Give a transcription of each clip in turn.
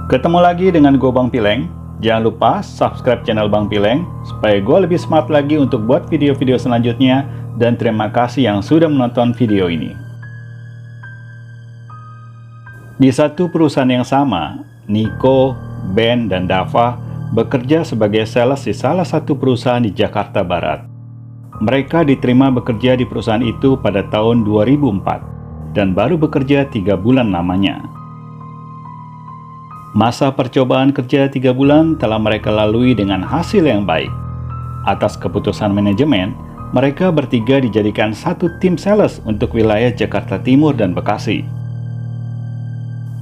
Ketemu lagi dengan gue Bang Pileng. Jangan lupa subscribe channel Bang Pileng supaya gue lebih smart lagi untuk buat video-video selanjutnya. Dan terima kasih yang sudah menonton video ini. Di satu perusahaan yang sama, Nico, Ben, dan Dava bekerja sebagai sales di salah satu perusahaan di Jakarta Barat. Mereka diterima bekerja di perusahaan itu pada tahun 2004 dan baru bekerja 3 bulan lamanya. Masa percobaan kerja 3 bulan telah mereka lalui dengan hasil yang baik. Atas keputusan manajemen, mereka bertiga dijadikan satu tim sales untuk wilayah Jakarta Timur dan Bekasi.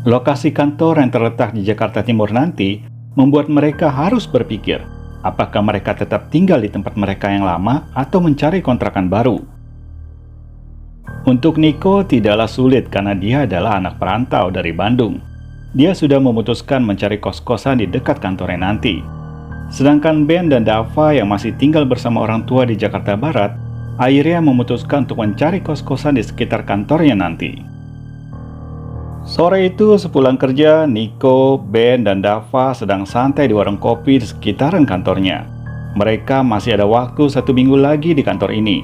Lokasi kantor yang terletak di Jakarta Timur nanti membuat mereka harus berpikir, apakah mereka tetap tinggal di tempat mereka yang lama atau mencari kontrakan baru. Untuk Nico tidaklah sulit karena dia adalah anak perantau dari Bandung. Dia sudah memutuskan mencari kos-kosan di dekat kantornya nanti. Sedangkan Ben dan Dava yang masih tinggal bersama orang tua di Jakarta Barat, akhirnya memutuskan untuk mencari kos-kosan di sekitar kantornya nanti. Sore itu sepulang kerja, Nico, Ben, dan Dava sedang santai di warung kopi di sekitaran kantornya. Mereka masih ada waktu 1 minggu lagi di kantor ini.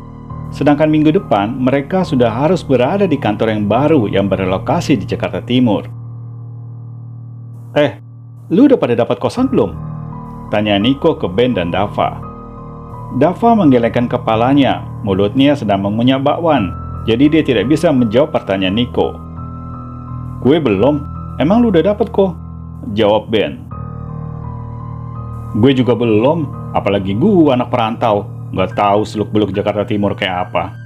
Sedangkan minggu depan, mereka sudah harus berada di kantor yang baru yang berlokasi di Jakarta Timur. Lu udah pada dapat kosan belum? Tanya Nico ke Ben dan Dava. Dava menggelengkan kepalanya, mulutnya sedang mengunyah bakwan, jadi dia tidak bisa menjawab pertanyaan Nico. Gue belum, emang lu udah dapat kok? Jawab Ben. Gue juga belum, apalagi gue anak perantau, nggak tahu seluk-beluk Jakarta Timur kayak apa.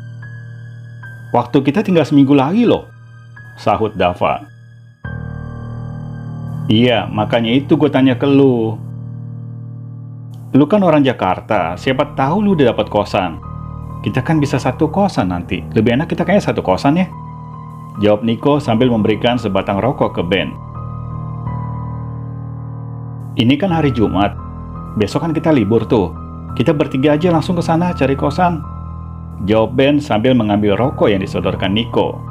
Waktu kita tinggal seminggu lagi loh, sahut Dava. Iya, makanya itu gue tanya ke lu. Lu kan orang Jakarta, siapa tahu lu udah dapat kosan. Kita kan bisa satu kosan nanti. Lebih enak kita kayaknya satu kosan ya. Jawab Nico sambil memberikan sebatang rokok ke Ben. Ini kan hari Jumat. Besok kan kita libur tuh. Kita bertiga aja langsung ke sana cari kosan. Jawab Ben sambil mengambil rokok yang disodorkan Nico.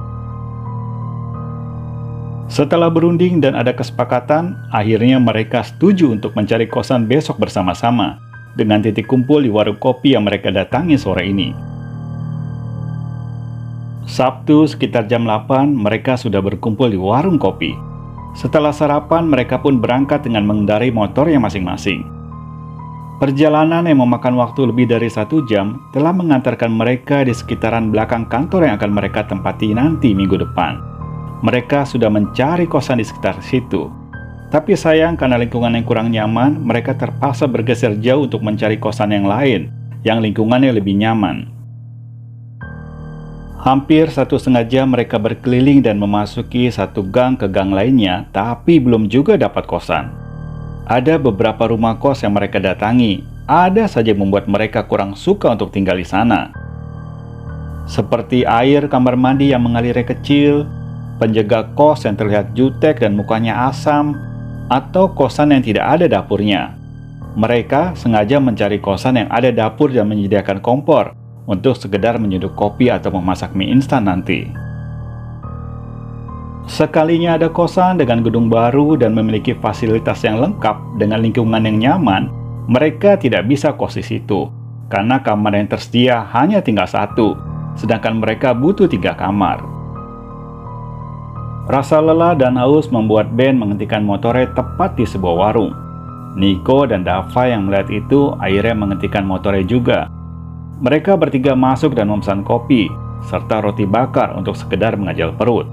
Setelah berunding dan ada kesepakatan, akhirnya mereka setuju untuk mencari kosan besok bersama-sama, dengan titik kumpul di warung kopi yang mereka datangi sore ini. Sabtu sekitar jam 8, mereka sudah berkumpul di warung kopi. Setelah sarapan, mereka pun berangkat dengan mengendarai motornya masing-masing. Perjalanan yang memakan waktu lebih dari 1 jam telah mengantarkan mereka di sekitaran belakang kantor yang akan mereka tempati nanti minggu depan. Mereka sudah mencari kosan di sekitar situ. Tapi sayang karena lingkungan yang kurang nyaman, mereka terpaksa bergeser jauh untuk mencari kosan yang lain, yang lingkungannya lebih nyaman. Hampir 1,5 jam mereka berkeliling dan memasuki satu gang ke gang lainnya, tapi belum juga dapat kosan. Ada beberapa rumah kos yang mereka datangi, ada saja membuat mereka kurang suka untuk tinggal di sana. Seperti air kamar mandi yang mengalirnya kecil, penjaga kos yang terlihat jutek dan mukanya asam, atau kosan yang tidak ada dapurnya. Mereka sengaja mencari kosan yang ada dapur dan menyediakan kompor untuk sekedar menyeduh kopi atau memasak mie instan nanti. Sekalinya ada kosan dengan gedung baru dan memiliki fasilitas yang lengkap dengan lingkungan yang nyaman, mereka tidak bisa kos di situ, karena kamar yang tersedia hanya tinggal 1, sedangkan mereka butuh 3 kamar. Rasa lelah dan haus membuat Ben menghentikan motornya tepat di sebuah warung. Nico dan Dava yang melihat itu akhirnya menghentikan motornya juga. Mereka bertiga masuk dan memesan kopi, serta roti bakar untuk sekedar mengajal perut.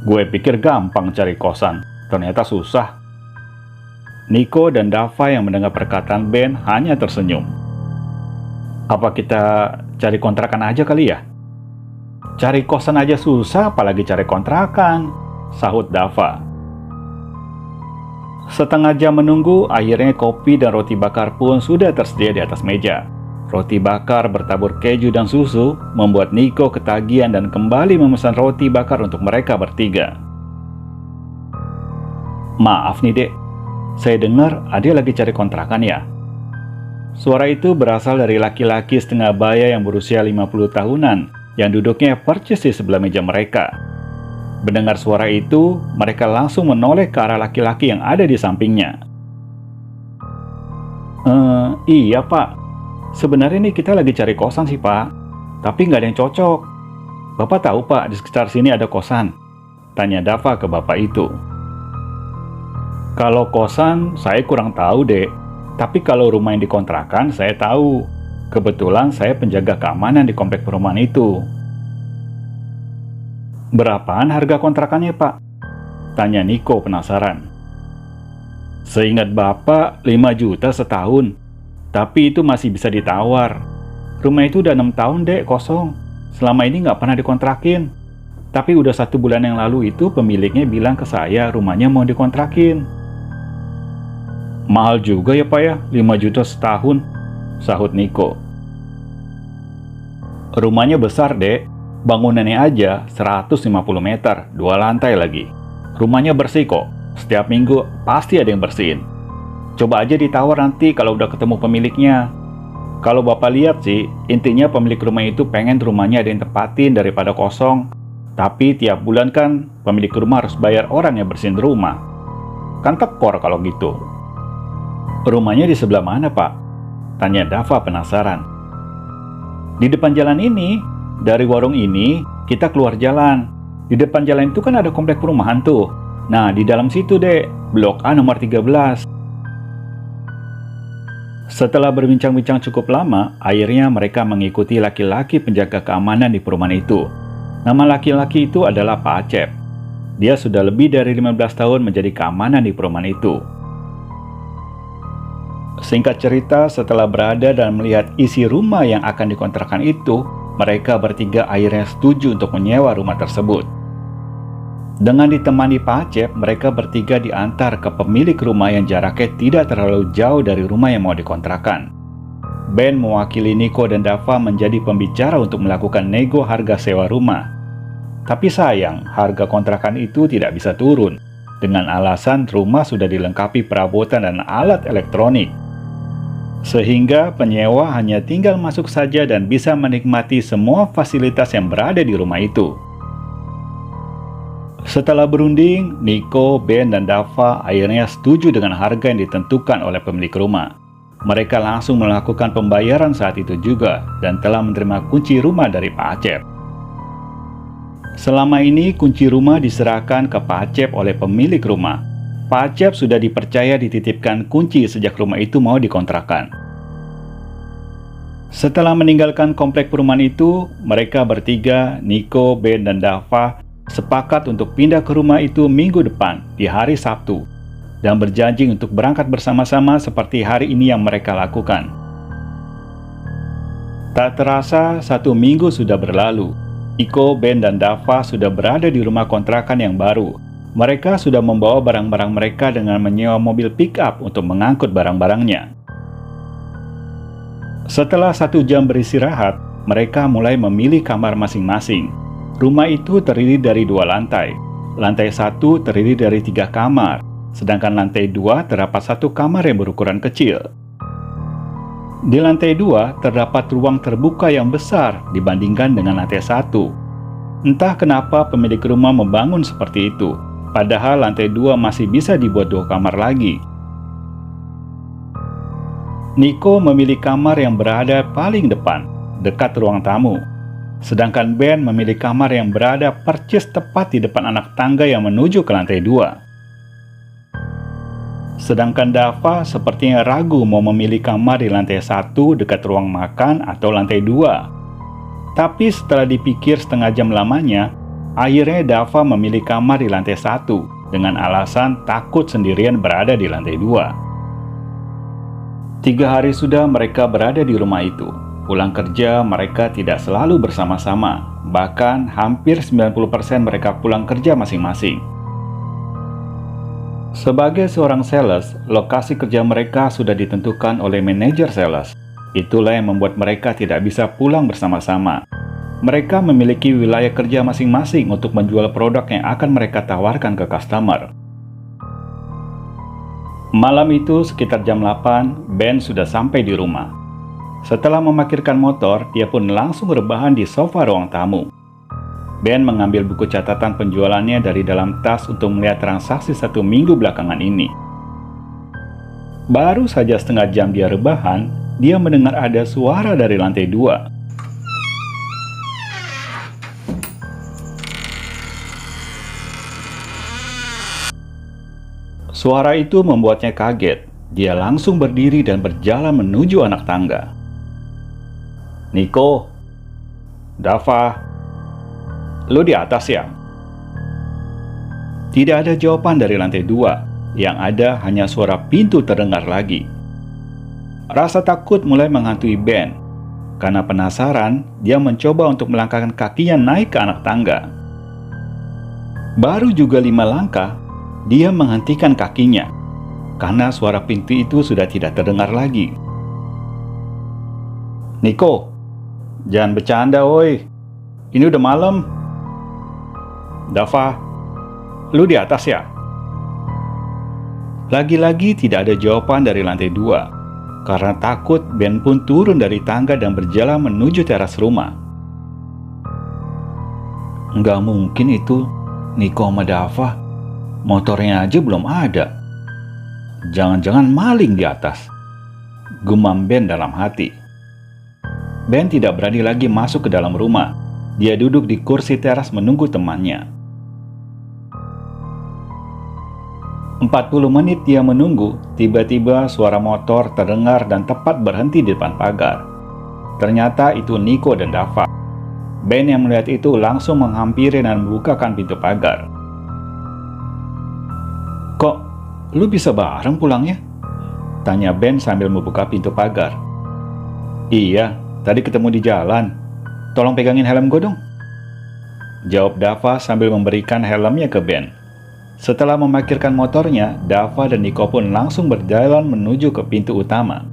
Gue pikir gampang cari kosan, ternyata susah. Nico dan Dava yang mendengar perkataan Ben hanya tersenyum. Apa kita cari kontrakan aja kali ya? Cari kosan aja susah, apalagi cari kontrakan, sahut Dava. Setengah jam menunggu, akhirnya kopi dan roti bakar pun sudah tersedia di atas meja. Roti bakar bertabur keju dan susu membuat Nico ketagihan dan kembali memesan roti bakar untuk mereka bertiga. Maaf nih dek, saya dengar Ade lagi cari kontrakan ya? Suara itu berasal dari laki-laki setengah baya yang berusia 50 tahunan yang duduknya persis di sebelah meja mereka. Mendengar suara itu, mereka langsung menoleh ke arah laki-laki yang ada di sampingnya. Iya pak, sebenarnya nih kita lagi cari kosan sih pak, tapi nggak ada yang cocok. Bapak tahu pak, di sekitar sini ada kosan? Tanya Dava ke bapak itu. Kalau kosan, saya kurang tahu dek. Tapi kalau rumah yang dikontrakan, saya tahu. Kebetulan saya penjaga keamanan di komplek perumahan itu. Berapaan harga kontrakannya pak? Tanya Niko penasaran. Seingat bapak 5 juta setahun. Tapi itu masih bisa ditawar. Rumah itu udah 6 tahun dek kosong. Selama ini nggak pernah dikontrakin. Tapi udah 1 bulan yang lalu itu pemiliknya bilang ke saya rumahnya mau dikontrakin. Mahal juga ya pak ya, 5 juta setahun, sahut Niko. Rumahnya besar dek, bangunannya aja 150 meter, 2 lantai lagi. Rumahnya bersih kok, setiap minggu pasti ada yang bersihin. Coba aja ditawar nanti kalau udah ketemu pemiliknya. Kalau bapak lihat sih, intinya pemilik rumah itu pengen rumahnya ada yang tempatin daripada kosong. Tapi tiap bulan kan pemilik rumah harus bayar orang yang bersihin rumah. Kan tekor kalau gitu. Rumahnya di sebelah mana pak? Tanya Dava penasaran. Di depan jalan ini. Dari warung ini kita keluar jalan. Di depan jalan itu kan ada komplek perumahan tuh. Nah di dalam situ dek, blok A nomor 13. Setelah berbincang-bincang cukup lama, akhirnya mereka mengikuti laki-laki penjaga keamanan di perumahan itu. Nama laki-laki itu adalah Pak Acep. Dia sudah lebih dari 15 tahun menjadi keamanan di perumahan itu. Singkat cerita, setelah berada dan melihat isi rumah yang akan dikontrakan itu, mereka bertiga akhirnya setuju untuk menyewa rumah tersebut. Dengan ditemani Pak Acep, mereka bertiga diantar ke pemilik rumah yang jaraknya tidak terlalu jauh dari rumah yang mau dikontrakan. Ben mewakili Niko dan Dava menjadi pembicara untuk melakukan nego harga sewa rumah. Tapi sayang, harga kontrakan itu tidak bisa turun, dengan alasan rumah sudah dilengkapi perabotan dan alat elektronik. Sehingga penyewa hanya tinggal masuk saja dan bisa menikmati semua fasilitas yang berada di rumah itu. Setelah berunding, Niko, Ben, dan Dava akhirnya setuju dengan harga yang ditentukan oleh pemilik rumah. Mereka langsung melakukan pembayaran saat itu juga dan telah menerima kunci rumah dari Pak Acep. Selama ini kunci rumah diserahkan ke Pak Acep oleh pemilik rumah. Pak Acep sudah dipercaya dititipkan kunci sejak rumah itu mau dikontrakan. Setelah meninggalkan komplek perumahan itu, mereka bertiga, Niko, Ben, dan Dava, sepakat untuk pindah ke rumah itu minggu depan di hari Sabtu dan berjanji untuk berangkat bersama-sama seperti hari ini yang mereka lakukan. Tak terasa 1 minggu sudah berlalu. Niko, Ben, dan Dava sudah berada di rumah kontrakan yang baru. Mereka sudah membawa barang-barang mereka dengan menyewa mobil pick-up untuk mengangkut barang-barangnya. Setelah 1 jam beristirahat, mereka mulai memilih kamar masing-masing. Rumah itu terdiri dari 2 lantai. Lantai 1 terdiri dari 3 kamar, sedangkan lantai 2 terdapat 1 kamar yang berukuran kecil. Di lantai 2 terdapat ruang terbuka yang besar dibandingkan dengan lantai 1. Entah kenapa pemilik rumah membangun seperti itu, padahal lantai 2 masih bisa dibuat 2 kamar lagi. Niko memilih kamar yang berada paling depan, dekat ruang tamu. Sedangkan Ben memilih kamar yang berada persis tepat di depan anak tangga yang menuju ke lantai 2. Sedangkan Dava sepertinya ragu mau memilih kamar di lantai 1 dekat ruang makan atau lantai 2. Tapi setelah dipikir setengah jam lamanya, akhirnya Dava memilih kamar di lantai 1 dengan alasan takut sendirian berada di lantai 2. 3 hari sudah mereka berada di rumah itu. Pulang kerja mereka tidak selalu bersama-sama. Bahkan hampir 90% mereka pulang kerja masing-masing. Sebagai seorang sales, lokasi kerja mereka sudah ditentukan oleh manajer sales. Itulah yang membuat mereka tidak bisa pulang bersama-sama. Mereka memiliki wilayah kerja masing-masing untuk menjual produk yang akan mereka tawarkan ke customer. Malam itu sekitar jam 8, Ben sudah sampai di rumah. Setelah memarkirkan motor, dia pun langsung rebahan di sofa ruang tamu. Ben mengambil buku catatan penjualannya dari dalam tas untuk melihat transaksi 1 minggu belakangan ini. Baru saja setengah jam dia rebahan, dia mendengar ada suara dari lantai 2. Suara itu membuatnya kaget. Dia langsung berdiri dan berjalan menuju anak tangga. "Nico, Dava, lu di atas ya?" Tidak ada jawaban dari lantai 2. Yang ada hanya suara pintu terdengar lagi. Rasa takut mulai menghantui Ben. Karena penasaran, dia mencoba untuk melangkahkan kakinya naik ke anak tangga. Baru juga 5 langkah, dia menghentikan kakinya, karena suara pintu itu sudah tidak terdengar lagi. "Nico, jangan bercanda woi. Ini udah malam." "Dava, lu di atas ya?" Lagi-lagi tidak ada jawaban dari lantai 2. Karena takut, Ben pun turun dari tangga dan berjalan menuju teras rumah. Nggak mungkin itu Nico sama Dava. Motornya aja belum ada. Jangan-jangan maling di atas, gumam Ben dalam hati. Ben tidak berani lagi masuk ke dalam rumah. Dia duduk di kursi teras menunggu temannya. 40 menit dia menunggu, tiba-tiba suara motor terdengar dan tepat berhenti di depan pagar. Ternyata itu Nico dan Dava. Ben yang melihat itu langsung menghampiri dan membukakan pintu pagar. "Kok lu bisa bareng pulangnya?" tanya Ben sambil membuka pintu pagar. "Iya, tadi ketemu di jalan. Tolong pegangin helm gue dong," jawab Dava sambil memberikan helmnya ke Ben. Setelah memarkirkan motornya, Dava dan Nico pun langsung berjalan menuju ke pintu utama.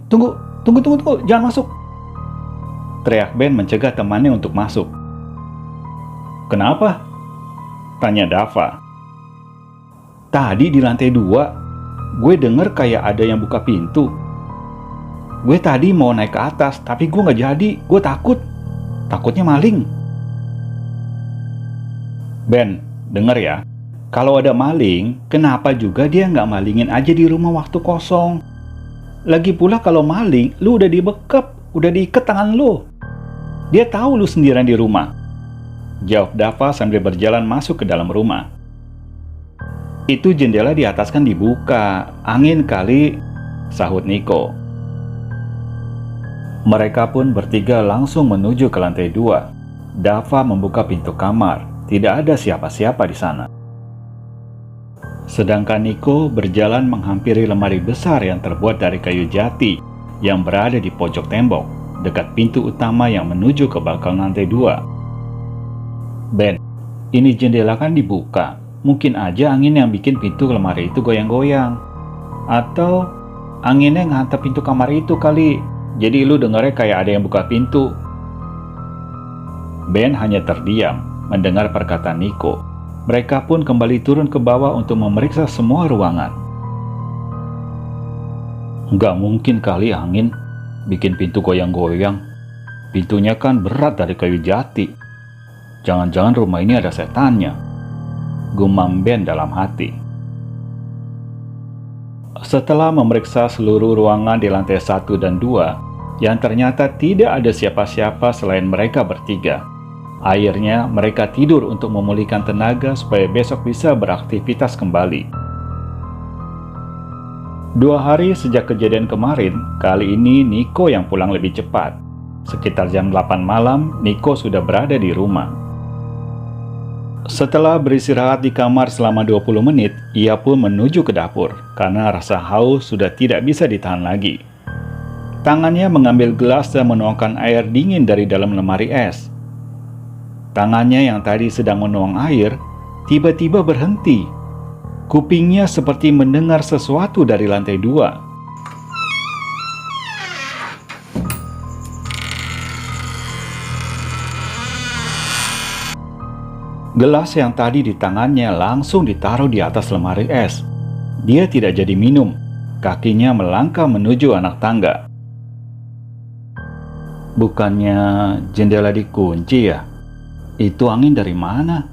Tunggu, jangan masuk!" teriak Ben mencegah temannya untuk masuk. "Kenapa?" tanya Dava. "Tadi di lantai 2, gue denger kayak ada yang buka pintu. Gue tadi mau naik ke atas, tapi gue gak jadi. Gue takutnya maling." "Ben, denger ya. Kalau ada maling, kenapa juga dia nggak malingin aja di rumah waktu kosong? Lagi pula kalau maling, lu udah dibekap, udah diikat tangan lu. Dia tahu lu sendirian di rumah," jawab Dava sambil berjalan masuk ke dalam rumah. "Itu jendela di atas kan dibuka, angin kali," sahut Nico. Mereka pun bertiga langsung menuju ke lantai 2. Dava membuka pintu kamar. Tidak ada siapa-siapa di sana. Sedangkan Nico berjalan menghampiri lemari besar yang terbuat dari kayu jati yang berada di pojok tembok, dekat pintu utama yang menuju ke balkon lantai 2. "Ben, ini jendela kan dibuka. Mungkin aja angin yang bikin pintu lemari itu goyang-goyang. Atau anginnya ngehantam pintu kamar itu kali. Jadi lu dengarnya kayak ada yang buka pintu." Ben hanya terdiam mendengar perkataan Nico. Mereka pun kembali turun ke bawah untuk memeriksa semua ruangan. "Nggak mungkin kali angin bikin pintu goyang-goyang. Pintunya kan berat dari kayu jati. Jangan-jangan rumah ini ada setannya," gumam Ben dalam hati. Setelah memeriksa seluruh ruangan di lantai 1 dan 2, yang ternyata tidak ada siapa-siapa selain mereka bertiga. Akhirnya mereka tidur untuk memulihkan tenaga supaya besok bisa beraktivitas kembali. 2 hari sejak kejadian kemarin, kali ini Nico yang pulang lebih cepat. Sekitar jam 8 malam, Nico sudah berada di rumah. Setelah beristirahat di kamar selama 20 menit, ia pun menuju ke dapur karena rasa haus sudah tidak bisa ditahan lagi. Tangannya mengambil gelas dan menuangkan air dingin dari dalam lemari es. Tangannya yang tadi sedang menuang air, tiba-tiba berhenti. Kupingnya seperti mendengar sesuatu dari lantai 2. Gelas yang tadi di tangannya langsung ditaruh di atas lemari es. Dia tidak jadi minum. Kakinya melangkah menuju anak tangga. Bukannya jendela dikunci ya? Itu angin dari mana?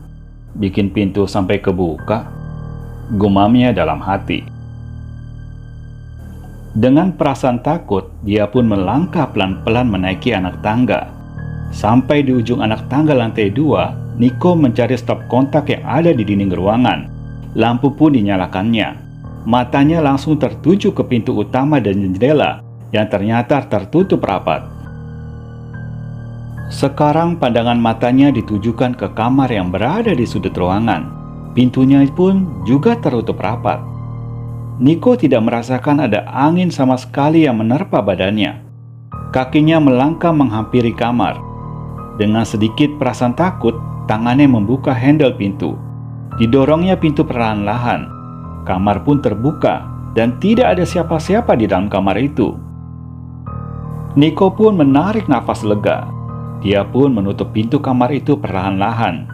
Bikin pintu sampai kebuka, gumamnya dalam hati. Dengan perasaan takut, dia pun melangkah pelan-pelan menaiki anak tangga. Sampai di ujung anak tangga lantai 2, Nico mencari stop kontak yang ada di dinding ruangan. Lampu pun dinyalakannya. Matanya langsung tertuju ke pintu utama dan jendela yang ternyata tertutup rapat. Sekarang pandangan matanya ditujukan ke kamar yang berada di sudut ruangan. Pintunya pun juga tertutup rapat. Nico tidak merasakan ada angin sama sekali yang menerpa badannya. Kakinya melangkah menghampiri kamar. Dengan sedikit perasaan takut, tangannya membuka handle pintu. Didorongnya pintu perlahan-lahan. Kamar pun terbuka dan tidak ada siapa-siapa di dalam kamar itu. Nico pun menarik nafas lega. Dia pun menutup pintu kamar itu perlahan-lahan.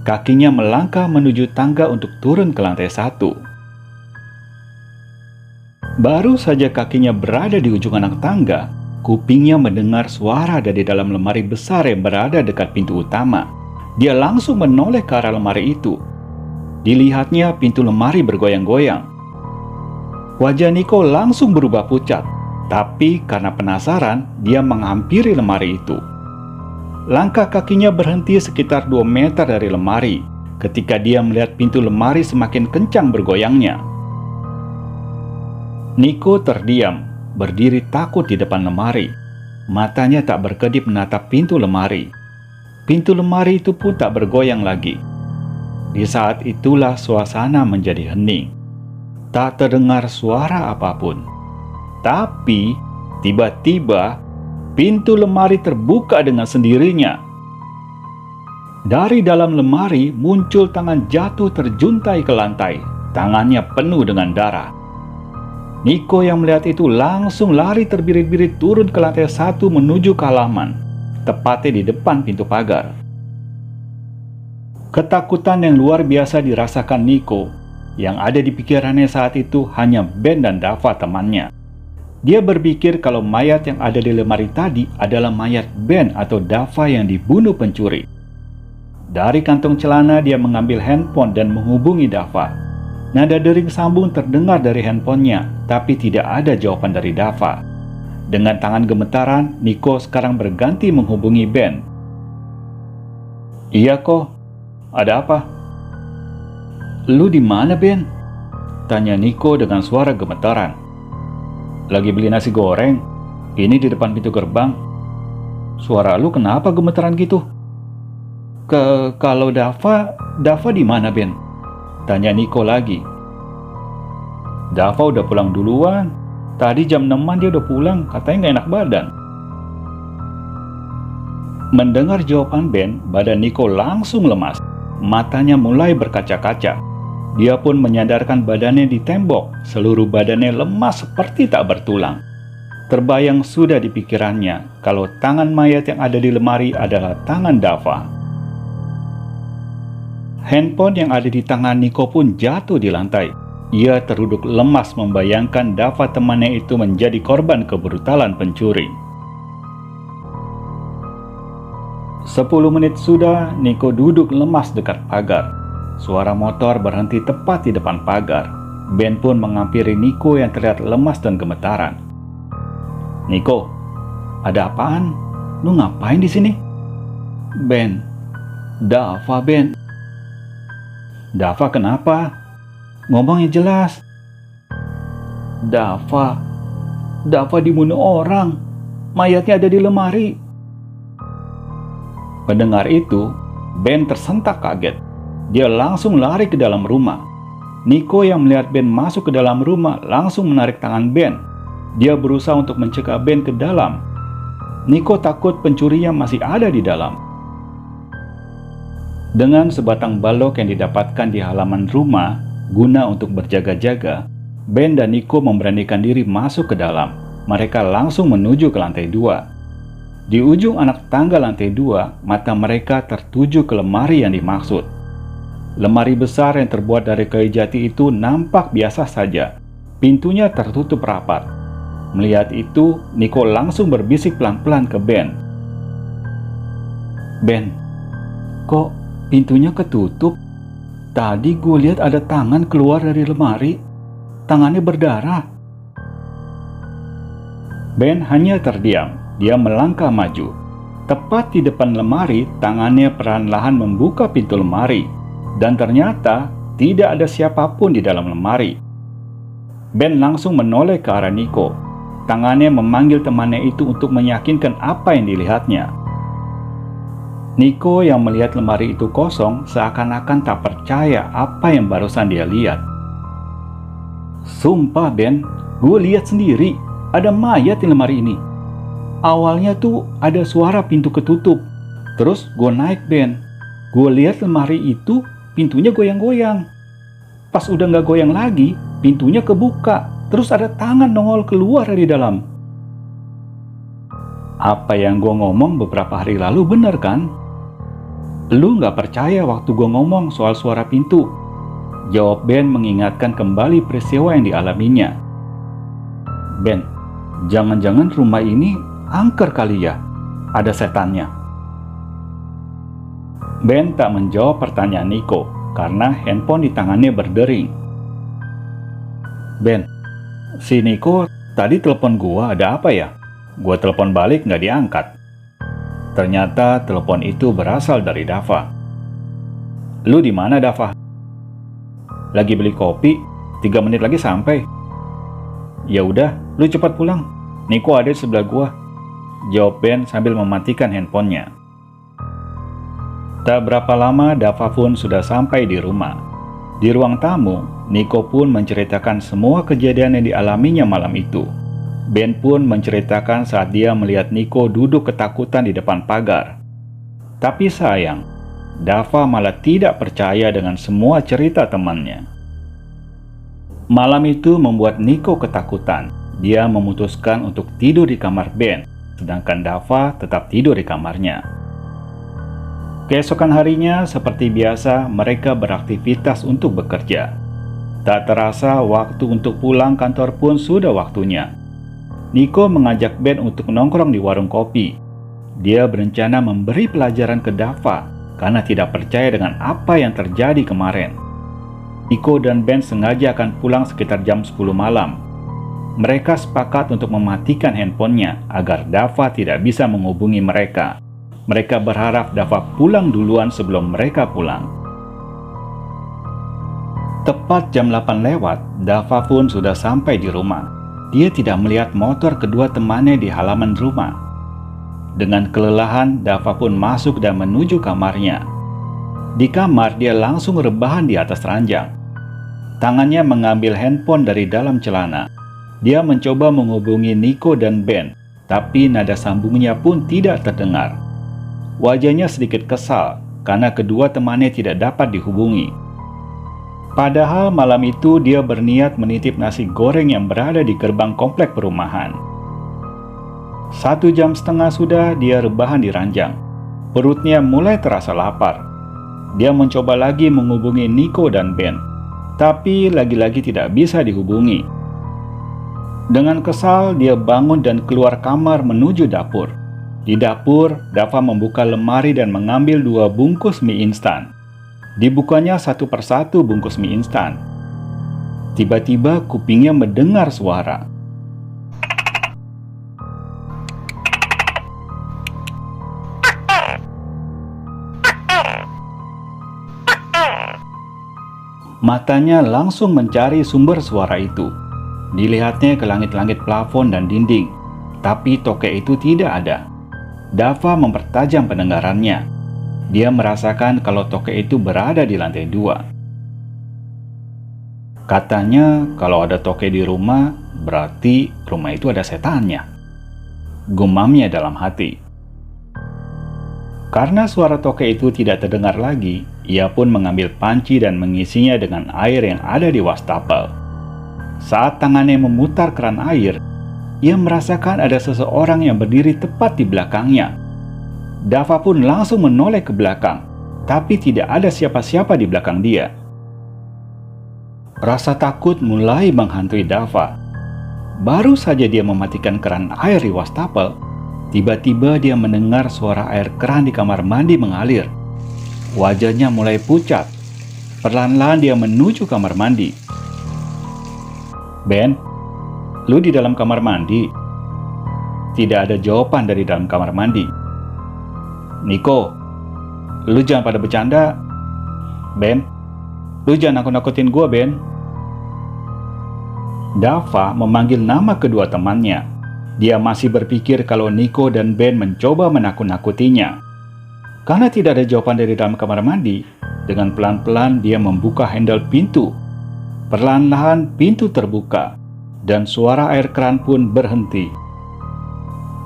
Kakinya melangkah menuju tangga untuk turun ke lantai 1. Baru saja kakinya berada di ujung anak tangga, kupingnya mendengar suara dari dalam lemari besar yang berada dekat pintu utama. Dia langsung menoleh ke arah lemari itu. Dilihatnya pintu lemari bergoyang-goyang. Wajah Nico langsung berubah pucat, tapi karena penasaran, dia menghampiri lemari itu. Langkah kakinya berhenti sekitar 2 meter dari lemari, ketika dia melihat pintu lemari semakin kencang bergoyangnya. Nico terdiam, berdiri takut di depan lemari. Matanya tak berkedip menatap pintu lemari. Pintu lemari itu pun tak bergoyang lagi. Di saat itulah suasana menjadi hening. Tak terdengar suara apapun. Tapi, tiba-tiba, pintu lemari terbuka dengan sendirinya. Dari dalam lemari muncul tangan jatuh terjuntai ke lantai. Tangannya penuh dengan darah. Nico yang melihat itu langsung lari terbirit-birit turun ke lantai 1 menuju ke halaman, tepatnya di depan pintu pagar. Ketakutan yang luar biasa dirasakan Nico. Yang ada di pikirannya saat itu hanya Ben dan Dava temannya. Dia berpikir kalau mayat yang ada di lemari tadi adalah mayat Ben atau Dava yang dibunuh pencuri. Dari kantong celana dia mengambil handphone dan menghubungi Dava. Nada dering sambung terdengar dari handphonenya, tapi tidak ada jawaban dari Dava. Dengan tangan gemetaran, Nico sekarang berganti menghubungi Ben. "Iya kok, ada apa?" "Lu di mana, Ben?" tanya Nico dengan suara gemetaran. "Lagi beli nasi goreng. Ini di depan pintu gerbang." "Suara lu kenapa gemetaran gitu?" Kalau Dava di mana, Ben?" tanya Nico lagi. "Dava udah pulang duluan. Tadi jam 6-an dia udah pulang, katanya nggak enak badan." Mendengar jawaban Ben, badan Nico langsung lemas. Matanya mulai berkaca-kaca. Dia pun menyadarkan badannya di tembok. Seluruh badannya lemas seperti tak bertulang. Terbayang sudah di pikirannya kalau tangan mayat yang ada di lemari adalah tangan Dava. Handphone yang ada di tangan Nico pun jatuh di lantai. Ia terduduk lemas membayangkan Dava temannya itu menjadi korban kebrutalan pencuri. 10 menit sudah, Nico duduk lemas dekat pagar. Suara motor berhenti tepat di depan pagar. Ben pun menghampiri Nico yang terlihat lemas dan gemetaran. "Nico, ada apaan? Lu ngapain di sini?" "Ben, Dava, Ben." "Dava kenapa? Ngomongnya jelas." Dava dibunuh orang. Mayatnya ada di lemari." Mendengar itu, Ben tersentak kaget. Dia langsung lari ke dalam rumah. Nico yang melihat Ben masuk ke dalam rumah langsung menarik tangan Ben. Dia berusaha untuk mencegah Ben ke dalam. Nico takut pencurinya masih ada di dalam. Dengan sebatang balok yang didapatkan di halaman rumah, guna untuk berjaga-jaga, Ben dan Nico memberanikan diri masuk ke dalam. Mereka langsung menuju ke lantai 2. Di ujung anak tangga lantai 2, mata mereka tertuju ke lemari yang dimaksud. Lemari besar yang terbuat dari kayu jati itu nampak biasa saja. Pintunya tertutup rapat. Melihat itu, Nico langsung berbisik pelan-pelan ke Ben. Ben, kok pintunya ketutup? Tadi gue lihat ada tangan keluar dari lemari. Tangannya berdarah. Ben hanya terdiam. Dia melangkah maju. Tepat di depan lemari, tangannya perlahan-lahan membuka pintu lemari. Dan ternyata tidak ada siapapun di dalam lemari. Ben langsung menoleh ke arah Nico. Tangannya memanggil temannya itu untuk meyakinkan apa yang dilihatnya. Nico yang melihat lemari itu kosong seakan-akan tak percaya apa yang barusan dia lihat. Sumpah Ben, gue lihat sendiri ada mayat di lemari ini. Awalnya tuh ada suara pintu ketutup. Terus gue naik Ben. Gue lihat lemari itu pintunya goyang-goyang. Pas udah gak goyang lagi, pintunya kebuka. Terus ada tangan nongol keluar dari dalam. Apa yang gue ngomong beberapa hari lalu bener kan? Lu gak percaya waktu gue ngomong soal suara pintu? Jawab Ben mengingatkan kembali peristiwa yang dialaminya. Ben, jangan-jangan rumah ini angker kali ya? Ada setannya. Ben tak menjawab pertanyaan Nico karena handphone di tangannya berdering. Ben, si Nico tadi telepon gua, ada apa ya? Gua telepon balik gak diangkat. Ternyata telepon itu berasal dari Dava. Lu di mana, Dava? Lagi beli kopi, 3 menit lagi sampai. Ya udah, lu cepat pulang. Nico ada di sebelah gua. Jawab Ben sambil mematikan handphonenya. Tak berapa lama Dava pun sudah sampai di rumah. Di ruang tamu, Nico pun menceritakan semua kejadian yang dialaminya malam itu. Ben pun menceritakan saat dia melihat Nico duduk ketakutan di depan pagar. Tapi sayang, Dava malah tidak percaya dengan semua cerita temannya. Malam itu membuat Nico ketakutan. Dia memutuskan untuk tidur di kamar Ben, sedangkan Dava tetap tidur di kamarnya. Keesokan harinya, seperti biasa, mereka beraktivitas untuk bekerja. Tak terasa waktu untuk pulang kantor pun sudah waktunya. Nico mengajak Ben untuk nongkrong di warung kopi. Dia berencana memberi pelajaran ke Dava karena tidak percaya dengan apa yang terjadi kemarin. Nico dan Ben sengaja akan pulang sekitar jam 10 malam. Mereka sepakat untuk mematikan handphonenya agar Dava tidak bisa menghubungi mereka. Mereka berharap Dava pulang duluan sebelum mereka pulang. Tepat jam 8 lewat, Dava pun sudah sampai di rumah. Dia tidak melihat motor kedua temannya di halaman rumah. Dengan kelelahan, Dava pun masuk dan menuju kamarnya. Di kamar, dia langsung rebahan di atas ranjang. Tangannya mengambil handphone dari dalam celana. Dia mencoba menghubungi Nico dan Ben, tapi nada sambungnya pun tidak terdengar. Wajahnya sedikit kesal karena kedua temannya tidak dapat dihubungi. Padahal malam itu dia berniat menitip nasi goreng yang berada di gerbang komplek perumahan. 1,5 jam sudah dia rebahan di ranjang. Perutnya mulai terasa lapar. Dia mencoba lagi menghubungi Nico dan Ben, tapi lagi-lagi tidak bisa dihubungi. Dengan kesal, dia bangun dan keluar kamar menuju dapur. Di dapur, Dava membuka lemari dan mengambil 2 bungkus mie instan. Dibukanya satu persatu bungkus mie instan. Tiba-tiba kupingnya mendengar suara. Matanya langsung mencari sumber suara itu. Dilihatnya ke langit-langit plafon dan dinding, tapi tokek itu tidak ada. Dava mempertajam pendengarannya. Dia merasakan kalau tokek itu berada di lantai 2. Katanya kalau ada tokek di rumah, berarti rumah itu ada setannya. Gumamnya dalam hati. Karena suara tokek itu tidak terdengar lagi, ia pun mengambil panci dan mengisinya dengan air yang ada di wastafel. Saat tangannya memutar keran air, ia merasakan ada seseorang yang berdiri tepat di belakangnya. Dava pun langsung menoleh ke belakang, tapi tidak ada siapa-siapa di belakang dia. Rasa takut mulai menghantui Dava. Baru saja dia mematikan keran air di wastafel, Tiba-tiba dia mendengar suara air keran di kamar mandi mengalir. Wajahnya mulai pucat. Perlahan-lahan dia menuju kamar mandi. "Ben, lu di dalam kamar mandi?" Tidak ada jawaban dari dalam kamar mandi. "Niko, lu jangan pada bercanda. Ben, lu jangan nakut-nakutin gua, Ben." Dava memanggil nama kedua temannya. Dia masih berpikir kalau Niko dan Ben mencoba menakut-nakutinya. Karena tidak ada jawaban dari dalam kamar mandi, dengan pelan-pelan dia membuka handle pintu. Perlahan-lahan pintu terbuka, dan suara air keran pun berhenti.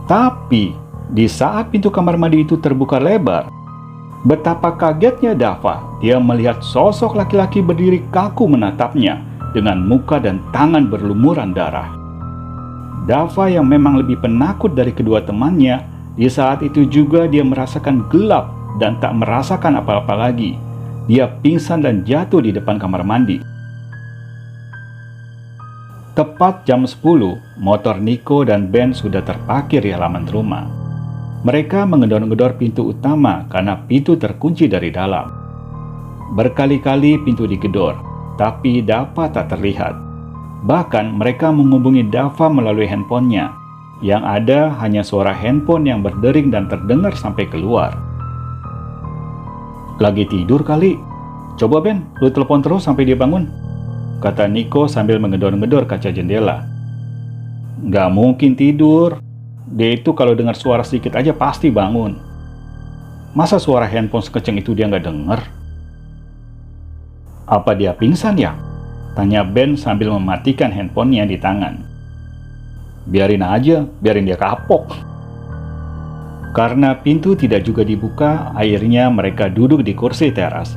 Tapi, di saat pintu kamar mandi itu terbuka lebar, betapa kagetnya Dava. Dia melihat sosok laki-laki berdiri kaku menatapnya, dengan muka dan tangan berlumuran darah. Dava yang memang lebih penakut dari kedua temannya, di saat itu juga dia merasakan gelap dan tak merasakan apa-apa lagi. Dia pingsan dan jatuh di depan kamar mandi. Tepat jam 10, motor Niko dan Ben sudah terparkir di halaman rumah. Mereka menggedor-gedor pintu utama karena pintu terkunci dari dalam. Berkali-kali pintu digedor, tapi Dava tak terlihat. Bahkan mereka menghubungi Dava melalui handphonenya. Yang ada hanya suara handphone yang berdering dan terdengar sampai keluar. "Lagi tidur kali. Coba Ben, lu telepon terus sampai dia bangun," kata Niko sambil menggedor-gedor kaca jendela. "Gak mungkin tidur. Dia itu kalau dengar suara sedikit aja pasti bangun. Masa suara handphone sekeceng itu dia gak denger?" "Apa dia pingsan ya?" tanya Ben sambil mematikan handphonenya di tangan. "Biarin aja, biarin dia kapok." Karena pintu tidak juga dibuka, akhirnya mereka duduk di kursi teras.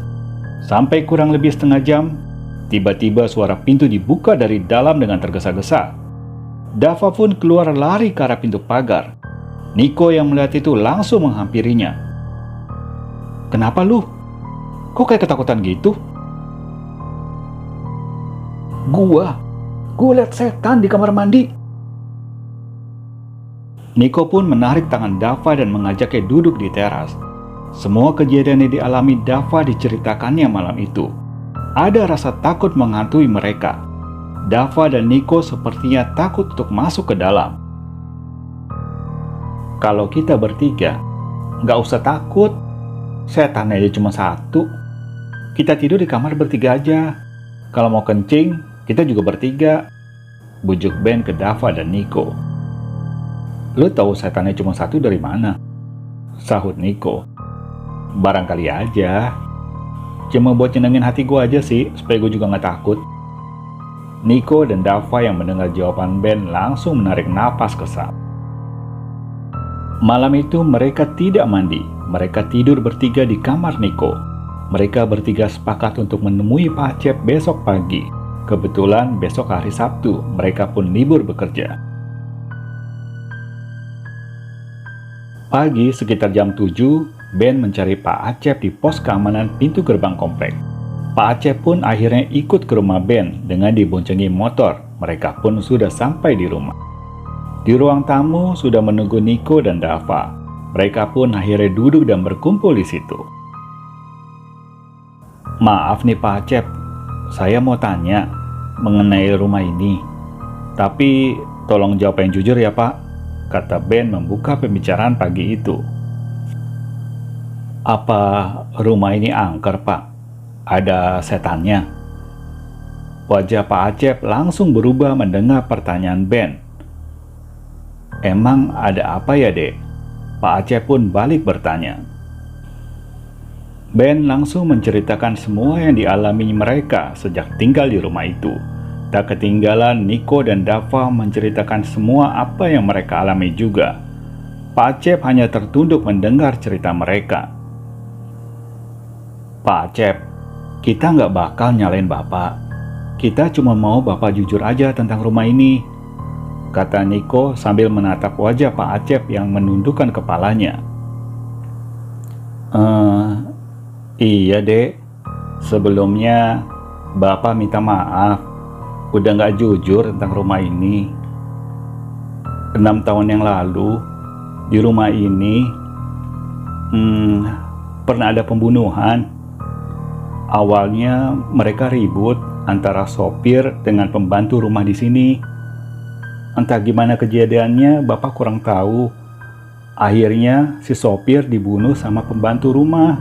Sampai kurang lebih setengah jam, tiba-tiba suara pintu dibuka dari dalam dengan tergesa-gesa. Dava pun keluar lari ke arah pintu pagar. Niko yang melihat itu langsung menghampirinya. "Kenapa lu? Kok kayak ketakutan gitu?" Gua lihat setan di kamar mandi." Niko pun menarik tangan Dava dan mengajaknya duduk di teras. Semua kejadian yang dialami Dava diceritakannya malam itu. Ada rasa takut menghantui mereka. Dava dan Niko sepertinya takut untuk masuk ke dalam. "Kalau kita bertiga, nggak usah takut. Setan aja cuma satu. Kita tidur di kamar bertiga aja. Kalau mau kencing, kita juga bertiga," bujuk Ben ke Dava dan Niko. "Lu tahu setannya cuma satu dari mana?" sahut Niko. "Barangkali aja. Cuma buat nyenengin hati gue aja sih, supaya gue juga gak takut." Niko dan Dava yang mendengar jawaban Ben langsung menarik napas kesal. Malam itu mereka tidak mandi. Mereka tidur bertiga di kamar Niko. Mereka bertiga sepakat untuk menemui Pak Acep besok pagi. Kebetulan besok hari Sabtu, mereka pun libur bekerja. Pagi sekitar jam 7, Ben mencari Pak Acep di pos keamanan pintu gerbang komplek. Pak Acep pun akhirnya ikut ke rumah Ben dengan diboncengi motor. Mereka pun sudah sampai di rumah. Di ruang tamu sudah menunggu Niko dan Dava. Mereka pun akhirnya duduk dan berkumpul di situ. "Maaf nih Pak Acep, saya mau tanya mengenai rumah ini. Tapi tolong jawab yang jujur ya Pak," kata Ben membuka pembicaraan pagi itu. "Apa rumah ini angker Pak? Ada setannya?" Wajah Pak Acep langsung berubah mendengar pertanyaan Ben. "Emang ada apa ya Dek?" Pak Acep pun balik bertanya. Ben langsung menceritakan semua yang dialami mereka sejak tinggal di rumah itu. Tak ketinggalan Niko dan Dava menceritakan semua apa yang mereka alami juga. Pak Acep hanya tertunduk mendengar cerita mereka. "Pak Acep, kita nggak bakal nyalain Bapak. Kita cuma mau Bapak jujur aja tentang rumah ini," kata Niko sambil menatap wajah Pak Acep yang menundukkan kepalanya. Iya Dek, sebelumnya Bapak minta maaf udah nggak jujur tentang rumah ini. 6 tahun yang lalu Di rumah ini pernah ada pembunuhan. Awalnya mereka ribut antara sopir dengan pembantu rumah di sini. Entah gimana kejadiannya, Bapak kurang tahu. Akhirnya si sopir dibunuh sama pembantu rumah.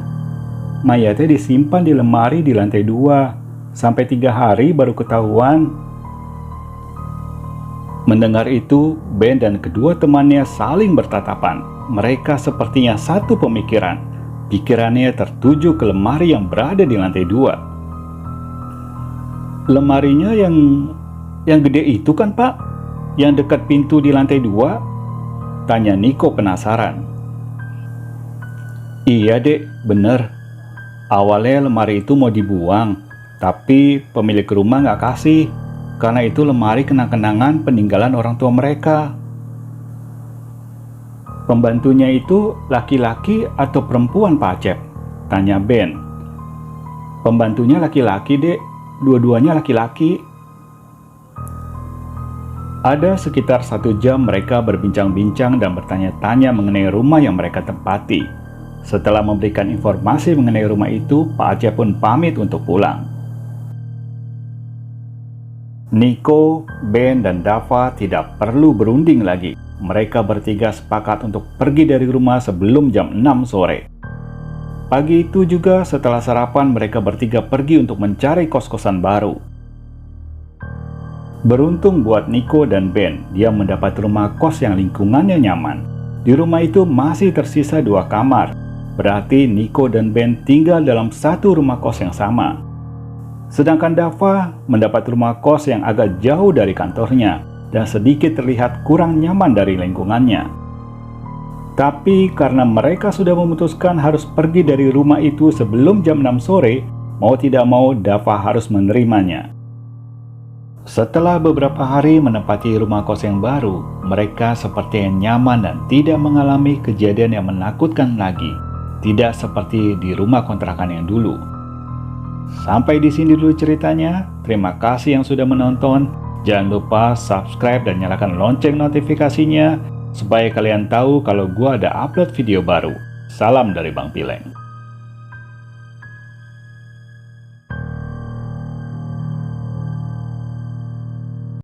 Mayatnya disimpan di lemari di lantai 2 sampai 3 hari baru ketahuan. Mendengar itu, Ben dan kedua temannya saling bertatapan. Mereka sepertinya satu pemikiran. Pikirannya tertuju ke lemari yang berada di lantai 2. Lemarinya yang gede itu kan, Pak? Yang dekat pintu di lantai 2? Tanya Niko penasaran. Iya, Dek, bener. Awalnya lemari itu mau dibuang, tapi pemilik rumah nggak kasih. Karena itu lemari kenang-kenangan peninggalan orang tua mereka. Pembantunya itu laki-laki atau perempuan, Pak Acep? Tanya Ben. Pembantunya laki-laki, Dek. Dua-duanya laki-laki. Ada sekitar 1 jam mereka berbincang-bincang dan bertanya-tanya mengenai rumah yang mereka tempati. Setelah memberikan informasi mengenai rumah itu, Pak Acep pun pamit untuk pulang. Niko, Ben, dan Dava tidak perlu berunding lagi. Mereka bertiga sepakat untuk pergi dari rumah sebelum jam 6 sore. Pagi itu juga setelah sarapan mereka bertiga pergi untuk mencari kos-kosan baru. Beruntung buat Niko dan Ben, dia mendapat rumah kos yang lingkungannya nyaman. Di rumah itu masih tersisa 2 kamar. Berarti Niko dan Ben tinggal dalam satu rumah kos yang sama. Sedangkan Dava mendapat rumah kos yang agak jauh dari kantornya dan sedikit terlihat kurang nyaman dari lingkungannya. Tapi karena mereka sudah memutuskan harus pergi dari rumah itu sebelum jam 6 sore, mau tidak mau Dava harus menerimanya. Setelah beberapa hari menempati rumah kos yang baru, mereka seperti yang nyaman dan tidak mengalami kejadian yang menakutkan lagi. Tidak seperti di rumah kontrakan yang dulu. Sampai di sini dulu ceritanya. Terima kasih yang sudah menonton. Jangan lupa subscribe dan nyalakan lonceng notifikasinya supaya kalian tahu kalau gua ada upload video baru. Salam dari Bang Pileng.